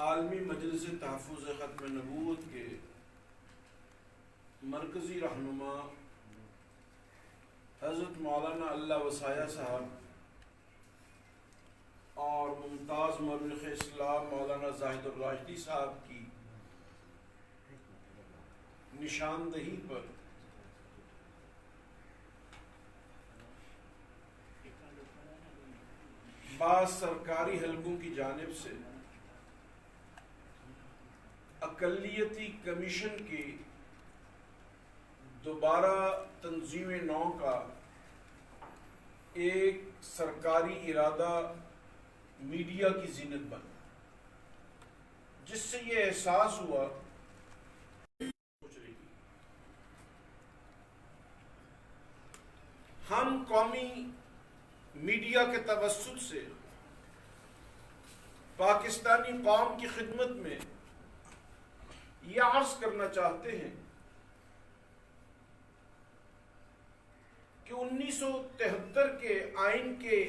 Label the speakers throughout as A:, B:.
A: عالمی مجلس تحفظ ختم نبوت کے مرکزی رہنما حضرت مولانا اللہ وسایہ صاحب اور ممتاز مورخ اسلام مولانا زاہد الراشدی صاحب کی نشاندہی پر بعض سرکاری حلقوں کی جانب سے اقلیتی کمیشن کی دوبارہ تنظیم نو کا ایک سرکاری ارادہ میڈیا کی زینت بنا، جس سے یہ احساس ہوا ہم قومی میڈیا کے توسط سے پاکستانی قوم کی خدمت میں یہ عرض کرنا چاہتے ہیں کہ 1973 کے آئین کے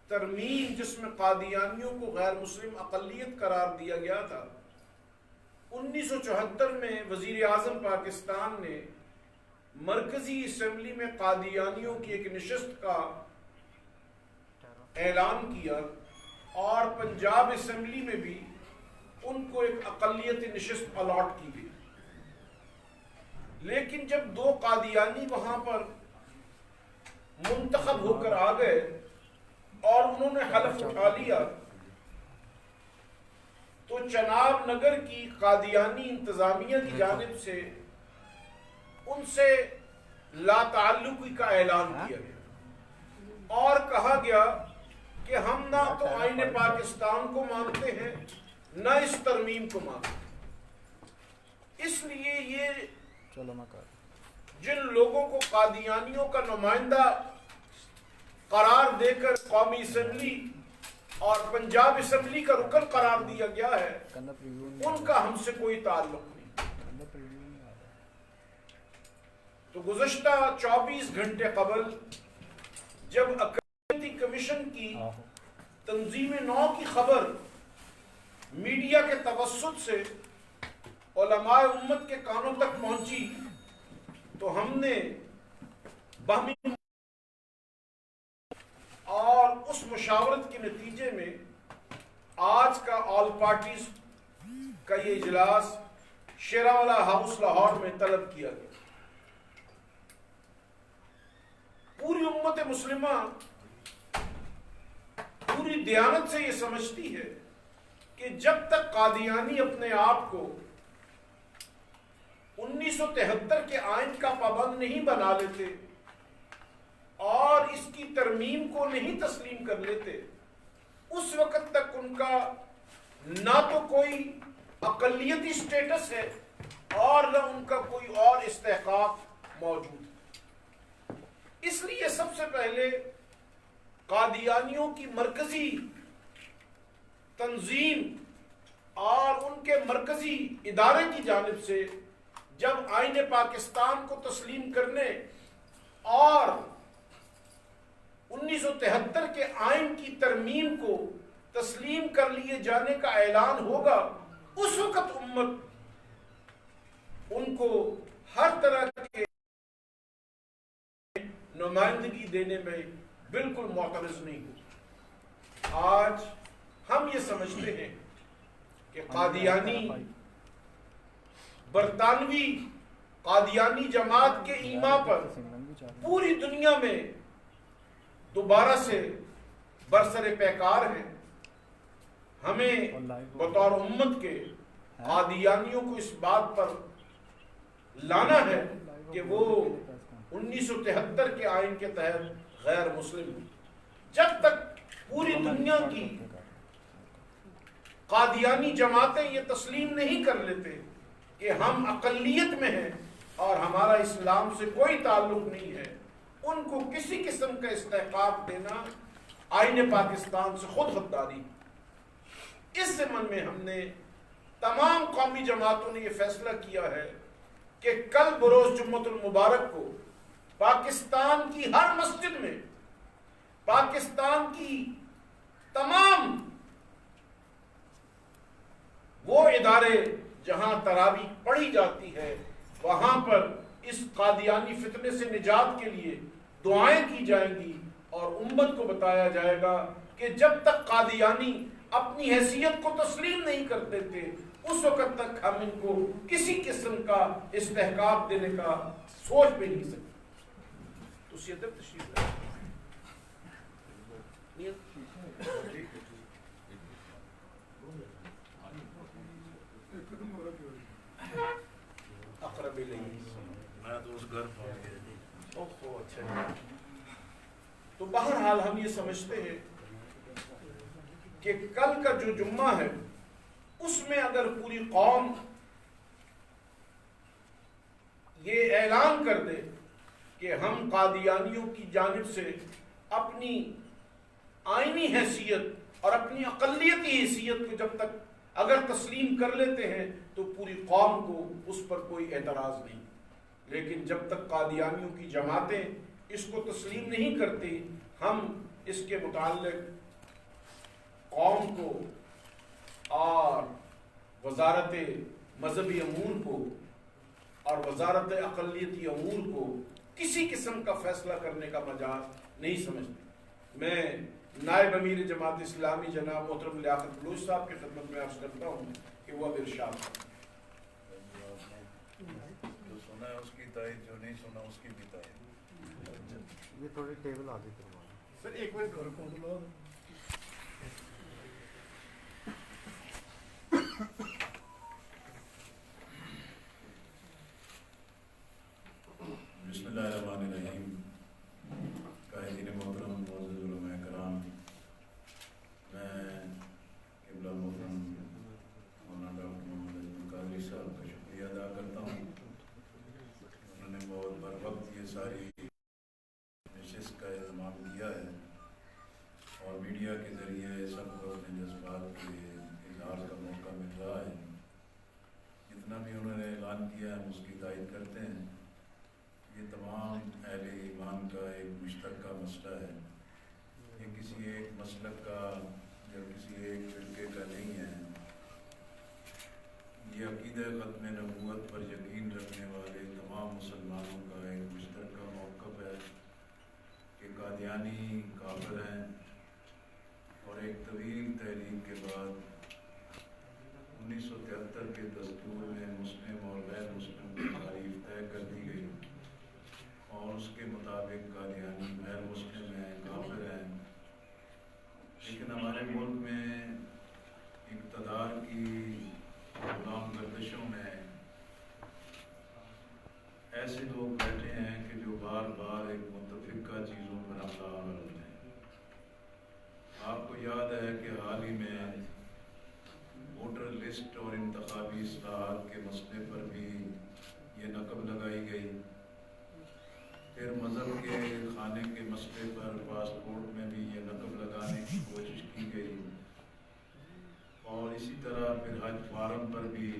A: ترمیم جس میں قادیانیوں کو غیر مسلم اقلیت قرار دیا گیا تھا، 1974 میں وزیر اعظم پاکستان نے مرکزی اسمبلی میں قادیانیوں کی ایک نشست کا اعلان کیا اور پنجاب اسمبلی میں بھی ان کو ایک اقلیتی نشست الاٹ کی گئی۔ لیکن جب دو قادیانی وہاں پر منتخب ہو کر آ گئے اور انہوں نے حلف اٹھا لیا تو چناب نگر کی قادیانی انتظامیہ کی جانب سے ان سے لا تعلقی کا اعلان کیا گیا اور کہا گیا کہ ہم نہ تو آئین پاکستان کو مانتے ہیں نہ اس ترمیم کو مانتے ہیں۔ اس لیے یہ جن لوگوں کو قادیانیوں کا نمائندہ قرار دے کر قومی اسمبلی اور پنجاب اسمبلی کا رکن قرار دیا گیا ہے، ان کا ہم سے کوئی تعلق نہیں۔ تو گزشتہ 24 گھنٹے قبل جب اقلیتی کمیشن کی تنظیم نو کی خبر میڈیا کے توسط سے علماء امت کے کانوں تک پہنچی تو ہم نے باہمی اور اس مشاورت کے نتیجے میں آج کا آل پارٹیز کا یہ اجلاس شیراوالا ہاؤس لاہور میں طلب کیا گیا۔ پوری امت مسلمہ پوری دیانت سے یہ سمجھتی ہے کہ جب تک قادیانی اپنے آپ کو 1973 کے آئین کا پابند نہیں بنا لیتے اور اس کی ترمیم کو نہیں تسلیم کر لیتے، اس وقت تک ان کا نہ تو کوئی اقلیتی سٹیٹس ہے اور نہ ان کا کوئی اور استحقاق موجود ہے۔ اس لیے سب سے پہلے قادیانیوں کی مرکزی تنظیم اور ان کے مرکزی ادارے کی جانب سے جب آئین پاکستان کو تسلیم کرنے اور 1973 کے آئین کی ترمیم کو تسلیم کر لیے جانے کا اعلان ہوگا، اس وقت امت ان کو ہر طرح کے نمائندگی دینے میں بالکل معترض نہیں ہوگی۔ آج ہم یہ سمجھتے ہیں کہ قادیانی برطانوی قادیانی جماعت کے ایما پر پوری دنیا میں دوبارہ سے برسر پیکار ہے۔ ہمیں بطور امت کے قادیانیوں کو اس بات پر لانا ہے کہ وہ 1973 کے آئین کے تحت غیر مسلم ہیں۔ جب تک پوری دنیا کی قادیانی جماعتیں یہ تسلیم نہیں کر لیتے کہ ہم اقلیت میں ہیں اور ہمارا اسلام سے کوئی تعلق نہیں ہے، ان کو کسی قسم کا استحقاق دینا آئین پاکستان سے خود غداری۔ اس ضمن میں ہم نے تمام قومی جماعتوں نے یہ فیصلہ کیا ہے کہ کل بروز جمعۃ المبارک کو پاکستان کی ہر مسجد میں، پاکستان کی تمام وہ ادارے جہاں تراویح پڑھی جاتی ہے وہاں پر اس قادیانی فتنے سے نجات کے لیے دعائیں کی جائیں گی، اور امت کو بتایا جائے گا کہ جب تک قادیانی اپنی حیثیت کو تسلیم نہیں کرتے تھے اس وقت تک ہم ان کو کسی قسم کا استحقاق دینے کا سوچ بھی نہیں سکتے. تو سیدر تشریف اقرب
B: میں تو اس گھر پہنچ
A: اوہ اچھا. تو بہرحال ہم یہ سمجھتے ہیں کہ کل کا جو جمعہ ہے اس میں اگر پوری قوم یہ اعلان کر دے کہ ہم قادیانیوں کی جانب سے اپنی آئینی حیثیت اور اپنی اقلیتی حیثیت کو جب تک اگر تسلیم کر لیتے ہیں تو پوری قوم کو اس پر کوئی اعتراض نہیں. لیکن جب تک قادیانیوں کی جماعتیں اس کو تسلیم نہیں کرتی ہم اس کے متعلق قوم کو اور وزارت مذہبی امور کو اور وزارت اقلیتی امور کو کسی قسم کا فیصلہ کرنے کا مجال نہیں سمجھتے. میں نائب امیر جماعت اسلامی جناب محترم لیاقت بلوچ صاحب کی خدمت میں عرض کرتا ہوں کہ وہ اب ارشاد
B: جو سنا ہے اس کی تائید، جو نہیں سنا اس کی بھی تائید.
C: یہ تھوڑی ٹیبل آگے کروا
D: سر ایک منٹ اور کو
B: بسم اللہ الرحمن الرحیم. قائدین محترم، معزز علماء کرام، میں قبلہ محترم مولانا ڈاکٹر محمد اجمل قادری صاحب کا شکریہ ادا کرتا ہوں. انہوں نے بہت بر وقت یہ ساری نشست کا اہتمام کیا ہے اور میڈیا کے ذریعے سب کو اپنے جذبات کے اظہار کا موقع مل رہا ہے. جتنا بھی انہوں نے اعلان کیا ہے ہم اس کی تائید کرتے ہیں. یہ تمام اہل ایمان کا ایک مشترکہ مسئلہ ہے. یہ کسی ایک مسلک کا یا کسی ایک فرقے کا نہیں ہے. یہ عقیدہ ختم نبوت پر یقین رکھنے والے تمام مسلمانوں کا ایک مشترکہ موقف ہے کہ قادیانی کافر ہیں اور ایک طویل تحریک کے بعد 1973 کے دستور میں مسلم اور غیر مسلم کی تعریف طے کر دی گئی اور اس کے مطابق قادیانی غیر مسلم ہیں، کافر ہیں. لیکن ہمارے ملک میں اقتدار کی غلام گردشوں میں ایسے لوگ بیٹھے ہیں کہ جو بار بار ایک متفقہ چیزوں پر حملہ آور ہوتے ہیں. آپ کو یاد ہے کہ حال ہی میں ووٹر لسٹ اور انتخابی اصلاحات کے مسئلے پر بھی یہ نقب لگائی گئی. پھر مذہب کے خانے کے مسئلے پر پاسپورٹ میں بھی یہ نقب لگانے کی کوشش کی گئی اور اسی طرح پھر حج فارم پر بھی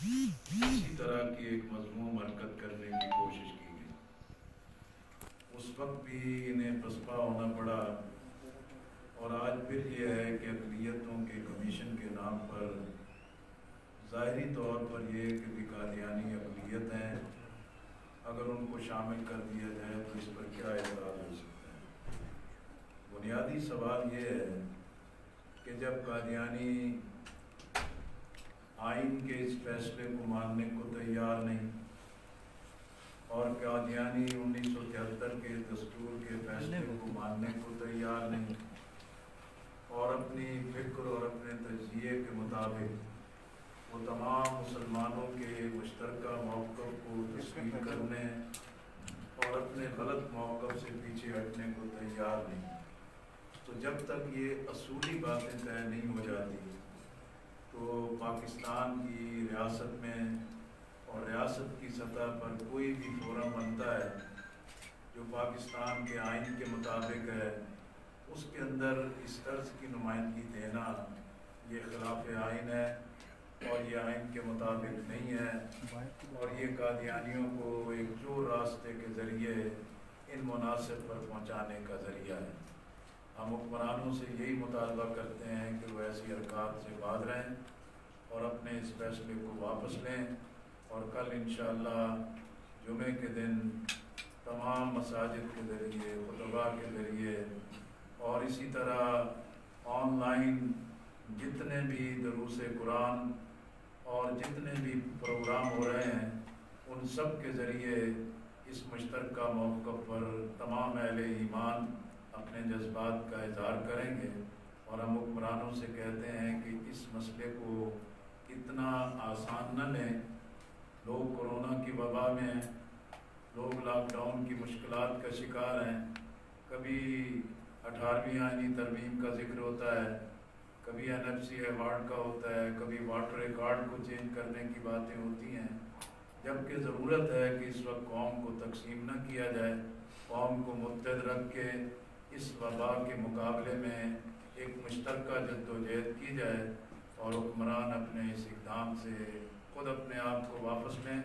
B: اسی طرح کی ایک مذموم حرکت کرنے کی کوشش کی گئی. اس وقت بھی انہیں پسپا ہونا پڑا اور آج پھر یہ ہے کہ اقلیتوں کے کمیشن کے نام پر ظاہری طور پر یہ کہ بھی قادیانی اقلیت ہیں، اگر ان کو شامل کر دیا جائے تو اس پر کیا اعتراض ہو سکتا ہے. بنیادی سوال یہ ہے کہ جب قادیانی آئین کے اس فیصلے کو ماننے کو تیار نہیں اور قادیانی 1973 کے دستور کے فیصلے کو ماننے کو تیار نہیں اور اپنی فکر اور اپنے تجزیے کے مطابق وہ تمام مسلمانوں کے مشترکہ موقف کو تسلیم کرنے اور اپنے غلط موقف سے پیچھے ہٹنے کو تیار نہیں، تو جب تک یہ اصولی باتیں طے نہیں ہو جاتی تو پاکستان کی ریاست میں اور ریاست کی سطح پر کوئی بھی فورم بنتا ہے جو پاکستان کے آئین کے مطابق ہے اس کے اندر اس طرز کی نمائندگی دینا یہ خلاف آئین ہے اور یہ آئین کے مطابق نہیں ہے اور یہ قادیانیوں کو ایک جو راستے کے ذریعے ان مناصب پر پہنچانے کا ذریعہ ہے. ہم حکمرانوں سے یہی مطالبہ کرتے ہیں کہ وہ ایسی حرکات سے باز رہیں اور اپنے اس فیصلے کو واپس لیں، اور کل انشاءاللہ جمعے کے دن تمام مساجد کے ذریعے، خطبہ کے ذریعے اور اسی طرح آن لائن جتنے بھی دروس قرآن اور جتنے بھی پروگرام ہو رہے ہیں ان سب کے ذریعے اس مشترکہ موقف پر تمام اہل ایمان اپنے جذبات کا اظہار کریں گے، اور ہم حکمرانوں سے کہتے ہیں کہ اس مسئلے کو اتنا آسان نہ لیں۔ لوگ کورونا کی وبا میں ہیں، لوگ لاک ڈاؤن کی مشکلات کا شکار ہیں، کبھی 18ویں آئینی ترمیم کا ذکر ہوتا ہے، کبھی NFC ایوارڈ کا ہوتا ہے، کبھی واٹر ریکارڈ کو چینج کرنے کی باتیں ہوتی ہیں، جبکہ ضرورت ہے کہ اس وقت قوم کو تقسیم نہ کیا جائے، قوم کو متحد رکھ کے اس وبا کے مقابلے میں ایک مشترکہ جدوجہد کی جائے، اور حکمران اپنے اس اقدام سے خود اپنے آپ کو واپس لیں،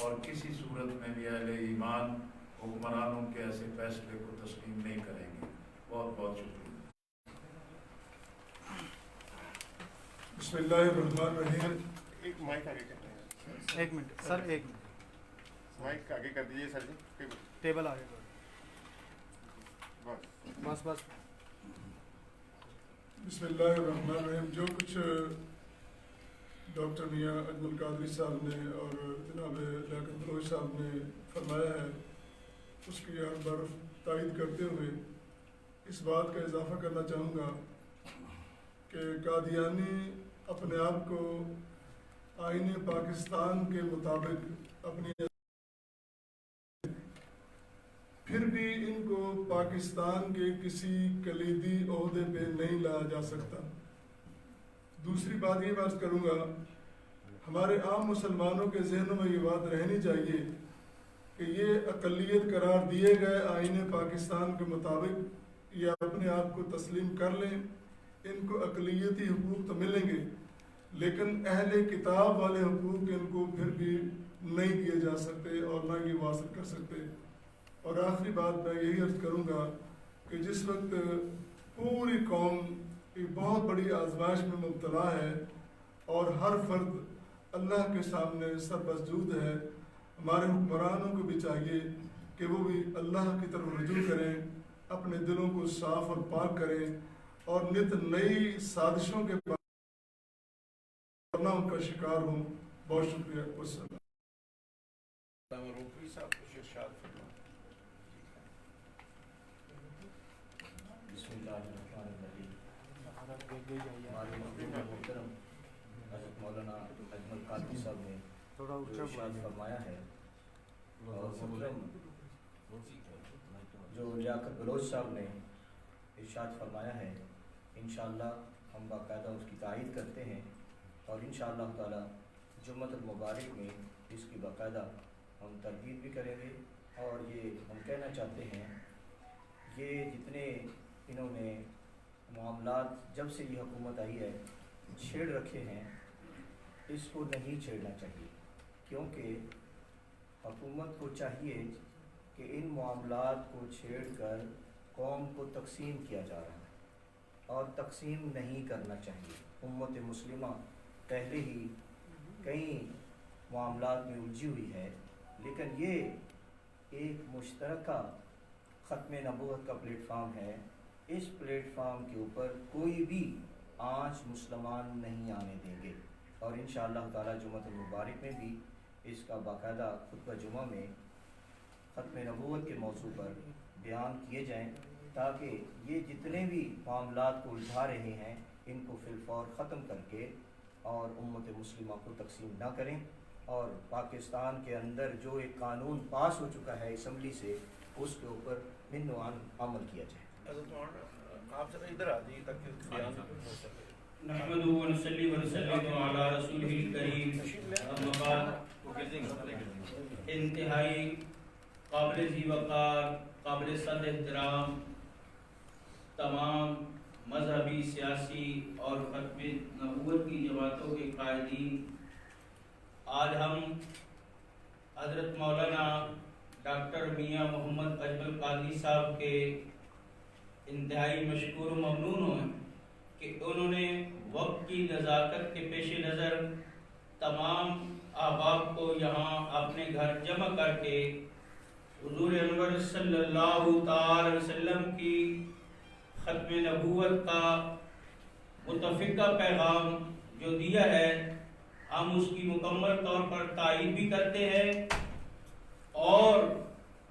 B: اور کسی صورت میں بھی اہل ایمان حکمرانوں کے ایسے فیصلے کو تسلیم نہیں کریں گے۔ بہت بہت شکریہ۔
D: بسم اللہ الرحمن الرحیم۔
C: ایک مائک آگے کرتے ہیں،
E: ایک منٹ سر، ایک منٹ
C: مائک آگے کر دیجیے سر جی،
E: ٹیبل آگے
C: بس
E: بس بس۔
D: بسم اللہ الرحمن الرحیم۔ جو کچھ ڈاکٹر میاں اجمل قادری صاحب نے اور جناب لیاقت بلوچ صاحب نے فرمایا ہے اس کی ہر بار تائید کرتے ہوئے اس بات کا اضافہ کرنا چاہوں گا کہ قادیانی اپنے آپ کو آئین پاکستان کے مطابق اپنی پھر بھی ان کو پاکستان کے کسی کلیدی عہدے پہ نہیں لایا جا سکتا۔ دوسری بات یہ عرض کروں گا، ہمارے عام مسلمانوں کے ذہنوں میں یہ بات رہنی چاہیے کہ یہ اقلیت قرار دیے گئے آئین پاکستان کے مطابق یہ اپنے آپ کو تسلیم کر لیں، ان کو اقلیتی حقوق تو ملیں گے لیکن اہل کتاب والے حقوق ان کو پھر بھی نہیں دیے جا سکتے اور نہ یہ حاصل کر سکتے۔ اور آخری بات میں یہی عرض کروں گا کہ جس وقت پوری قوم ایک بہت بڑی آزمائش میں مبتلا ہے اور ہر فرد اللہ کے سامنے سر مسجود ہے، ہمارے حکمرانوں کو بھی چاہیے کہ وہ بھی اللہ کی طرف رجوع کریں، اپنے دلوں کو صاف اور پاک کریں اور نت نئی سازشوں کے ورنہ ان کا شکار ہوں۔ بہت شکریہ۔ والسلام۔
A: روپی صاحب کچھ ارشاد فرمائیں۔
F: بسم اللہ الرحمن الرحیم۔ ہمارے محترم حضرت مولانا اجمل قادری صاحب نے جو ارشاد فرمایا ہے، اور محترم جو لیاقت بلوچ صاحب نے ارشاد فرمایا ہے، انشاءاللہ ہم باقاعدہ اس کی تائید کرتے ہیں، اور انشاءاللہ تعالی جمعۃ المبارک میں اس کی باقاعدہ ہم تردید بھی کریں گے۔ اور یہ ہم کہنا چاہتے ہیں، یہ جتنے انہوں نے معاملات جب سے یہ حکومت آئی ہے چھیڑ رکھے ہیں، اس کو نہیں چھیڑنا چاہیے، کیونکہ حکومت کو چاہیے کہ ان معاملات کو چھیڑ کر قوم کو تقسیم کیا جا رہا ہے اور تقسیم نہیں کرنا چاہیے۔ امت مسلمہ پہلے ہی کئی معاملات میں الجھی ہوئی ہے، لیکن یہ ایک مشترکہ ختم نبوت کا پلیٹ فارم ہے۔ اس پلیٹ فارم کے اوپر کوئی بھی آنچ مسلمان نہیں آنے دیں گے، اور انشاءاللہ تعالی جمعۃ المبارک میں بھی اس کا باقاعدہ خطبہ جمعہ میں ختم نبوت کے موضوع پر بیان کیے جائیں، تاکہ یہ جتنے بھی معاملات کو الجھا رہے ہیں ان کو فی الفور ختم کر کے اور امت مسلمہ کو تقسیم نہ کریں، اور پاکستان کے اندر جو ایک قانون پاس ہو چکا ہے اسمبلی سے اس کے اوپر من و عمل کیا جائے۔
A: حضرت مولانا آپ ذرا ادھر آ جائیے تاکہ بیان ہو سکے۔
G: نحمدہ ونصلی ونسلم علی رسولہ الکریم، اما بعد، انتہائی قابل ذی وقار، قابل صد احترام تمام مذہبی، سیاسی اور ختم نبوت کی جماعتوں کے قائدین، آج ہم حضرت مولانا ڈاکٹر میاں محمد اجمل قادری صاحب کے انتہائی مشکور و ممنون ہیں کہ انہوں نے وقت کی نزاکت کے پیش نظر تمام احباب کو یہاں اپنے گھر جمع کر کے حضور انور صلی اللہ تعالی وسلم کی ختم نبوت کا متفقہ پیغام جو دیا ہے ہم اس کی مکمل طور پر تائید بھی کرتے ہیں اور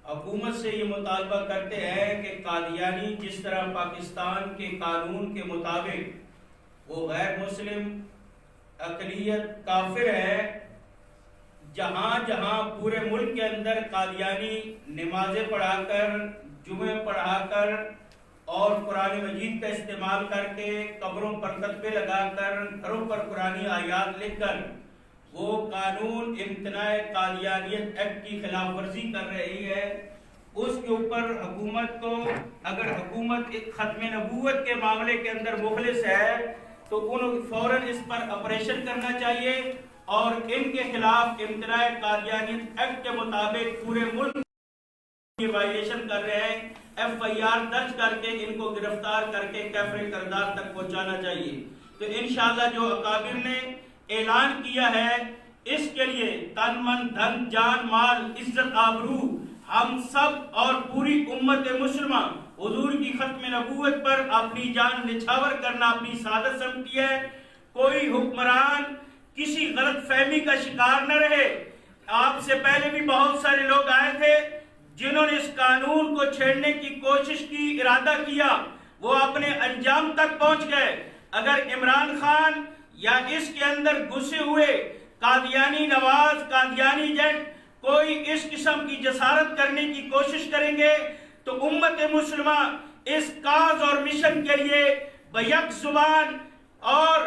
G: حکومت سے یہ مطالبہ کرتے ہیں کہ قادیانی جس طرح پاکستان کے قانون کے مطابق وہ غیر مسلم اقلیت کافر ہے، جہاں جہاں پورے ملک کے اندر قادیانی نمازیں پڑھا کر جمعے پڑھا کر اور قرآن مجید کا استعمال کر کے قبروں پر خطبے لگا کر گھروں پر قرآنی آیات لکھ کر وہ قانون امتناع قادیانیت ایکٹ کی خلاف ورزی کر رہی ہے، اس کے اوپر حکومت کو اگر حکومت ختم نبوت کے معاملے کے اندر مخلص ہے تو انہوں فوراً اس پر آپریشن کرنا چاہیے اور ان کے خلاف امتناع قادیانیت ایکٹ کے مطابق پورے ملک یہ وائلیشن کر رہے ہیں، ایف آئی آر درج کر کے ان کو گرفتار کر کے کیفر کردار تک پہنچانا چاہیے۔ تو انشاءاللہ جو اکابر نے اعلان کیا ہے اس کے لیے تن من دھن جان مال عزت آبرو ہم سب اور پوری امت مسلمہ حضور کی ختم نبوت پر اپنی جان نچھاور کرنا اپنی سعادت سمجھتی ہے۔ کوئی حکمران کسی غلط فہمی کا شکار نہ رہے۔ آپ سے پہلے بھی بہت سارے لوگ آئے تھے جنہوں نے اس قانون کو چھیڑنے کی کوشش کی، ارادہ کیا، وہ اپنے انجام تک پہنچ گئے۔ اگر عمران خان یا اس کے اندر گھسے ہوئے قادیانی نواز قادیانی ایجنٹ کوئی اس قسم کی جسارت کرنے کی کوشش کریں گے تو امت مسلمہ اس کاز اور مشن کے لیے بیک زبان اور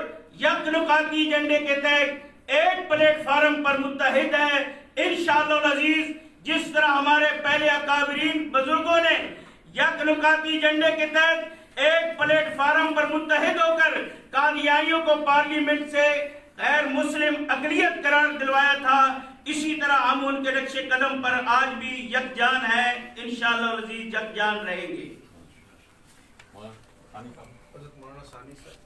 G: یک نکاتی ایجنڈے کے تحت ایک پلیٹ فارم پر متحد ہے انشاءاللہ العزیز۔ جس طرح ہمارے پہلے اکابرین بزرگوں نے یک نکاتی ایجنڈے کے تحت ایک پلیٹ فارم پر متحد ہو کر قادیانیوں کو پارلیمنٹ سے غیر مسلم اقلیت قرار دلوایا تھا، اسی طرح ہم ان کے نقش قدم پر آج بھی یکجان ہیں، انشاءاللہ العزیز یکجان رہیں گے۔
A: حضرت مولانا ثانی صاحب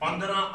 H: 15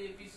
I: APC